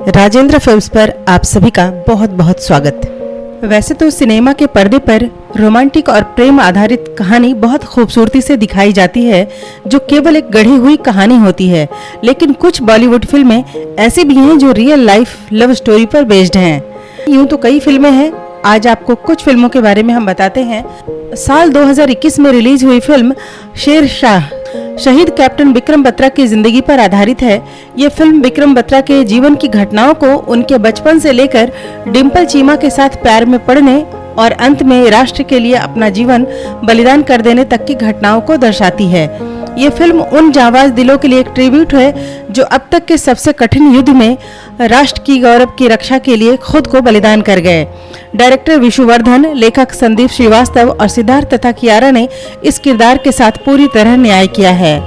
Rajendra films पर आप सभी का बहुत बहुत स्वागत। वैसे तो सिनेमा के पर्दे पर रोमांटिक और प्रेम आधारित कहानी बहुत खूबसूरती से दिखाई जाती है, जो केवल एक गढ़ी हुई कहानी होती है। लेकिन कुछ बॉलीवुड फिल्में ऐसी भी हैं जो रियल लाइफ लव स्टोरी पर बेस्ड हैं। यूं तो कई फिल्में हैं, आज आपको कुछ फिल्मों के बारे में हम बताते हैं। साल 2021 में रिलीज हुई फिल्म शेरशाह शहीद कैप्टन विक्रम बत्रा की जिंदगी पर आधारित है। ये फिल्म विक्रम बत्रा के जीवन की घटनाओं को उनके बचपन से लेकर डिम्पल चीमा के साथ प्यार में पड़ने और अंत में राष्ट्र के लिए अपना जीवन बलिदान कर देने तक की घटनाओं को दर्शाती है। ये फिल्म उन जांबाज दिलों के लिए एक ट्रिब्यूट है जो अब तक के सबसे कठिन युद्ध में राष्ट्र की गौरव की रक्षा के लिए खुद को बलिदान कर गए। डायरेक्टर विशुवर्धन, लेखक संदीप श्रीवास्तव और सिद्धार्थ तथा कियारा ने इस किरदार के साथ पूरी तरह न्याय किया है।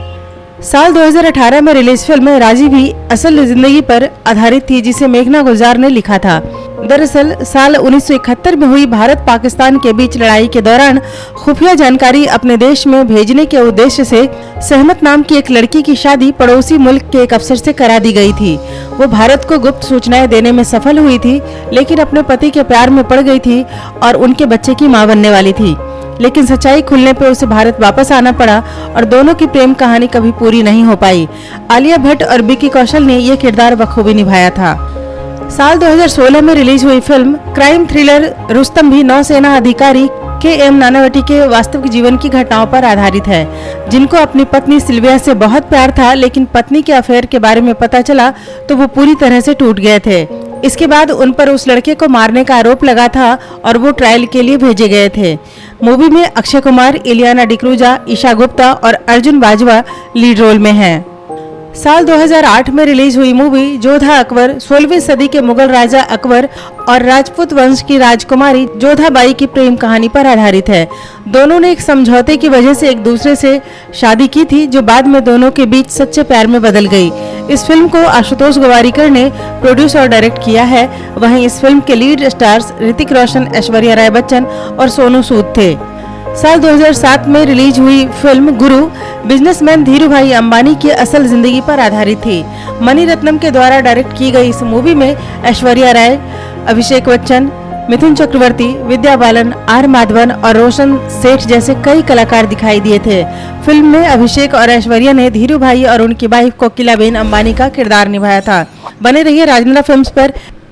साल 2018 में रिलीज फिल्म राजी भी असल जिंदगी पर आधारित थी, जिसे मेघना गुलजार ने लिखा था। दरअसल साल 1971 में हुई भारत पाकिस्तान के बीच लड़ाई के दौरान खुफिया जानकारी अपने देश में भेजने के उद्देश्य से सहमत नाम की एक लड़की की शादी पड़ोसी मुल्क के एक अफसर से करा दी गई थी। वो भारत को गुप्त सूचनाएं देने में सफल हुई थी, लेकिन अपने पति के प्यार में पड़ गई थी और उनके बच्चे की मां बनने वाली थी। लेकिन सच्चाई खुलने पे उसे भारत वापस आना पड़ा और दोनों की प्रेम कहानी कभी पूरी नहीं हो पाई। आलिया भट्ट और विकी कौशल ने ये किरदार बखूबी निभाया था। साल 2016 में रिलीज हुई फिल्म क्राइम थ्रिलर रुस्तम भी नौसेना अधिकारी के.एम. नानावती के वास्तविक जीवन की घटनाओं पर आधारित है, जिनको अपनी पत्नी सिल्विया से बहुत प्यार था, लेकिन पत्नी के अफेयर के बारे में पता चला तो वो पूरी तरह से टूट गए थे। इसके बाद उन पर उस लड़के को मारने का आरोप लगा था और वो ट्रायल के लिए भेजे गए थे। मूवी में अक्षय कुमार, इलियाना डिक्रूजा, ईशा गुप्ता और अर्जुन बाजवा लीड रोल में हैं। साल 2008 में रिलीज हुई मूवी जोधा अकबर 16वीं सदी के मुगल राजा अकबर और राजपूत वंश की राजकुमारी जोधाबाई की प्रेम कहानी पर आधारित है। दोनों ने एक समझौते की वजह से एक दूसरे से शादी की थी, जो बाद में दोनों के बीच सच्चे प्यार में बदल गई। इस फिल्म को आशुतोष गोवारिकर ने प्रोड्यूस और डायरेक्ट किया है। वहीं इस फिल्म के लीड स्टार्स ऋतिक रोशन, ऐश्वर्या राय बच्चन और सोनू सूद थे। साल 2007 में रिलीज हुई फिल्म गुरु बिजनेसमैन धीरूभाई अंबानी की असल जिंदगी पर आधारित थी। मणि रत्नम के द्वारा डायरेक्ट की गई इस मूवी में ऐश्वर्या राय, अभिषेक बच्चन, मिथुन चक्रवर्ती, विद्या बालन, आर माधवन और रोशन सेठ जैसे कई कलाकार दिखाई दिए थे। फिल्म में अभिषेक और ऐश्वर्या ने धीरूभाई और उनकी वाइफ कोकिलाबेन अंबानी का किरदार निभाया था। बने रहिए राजेंद्र फिल्म्स पर।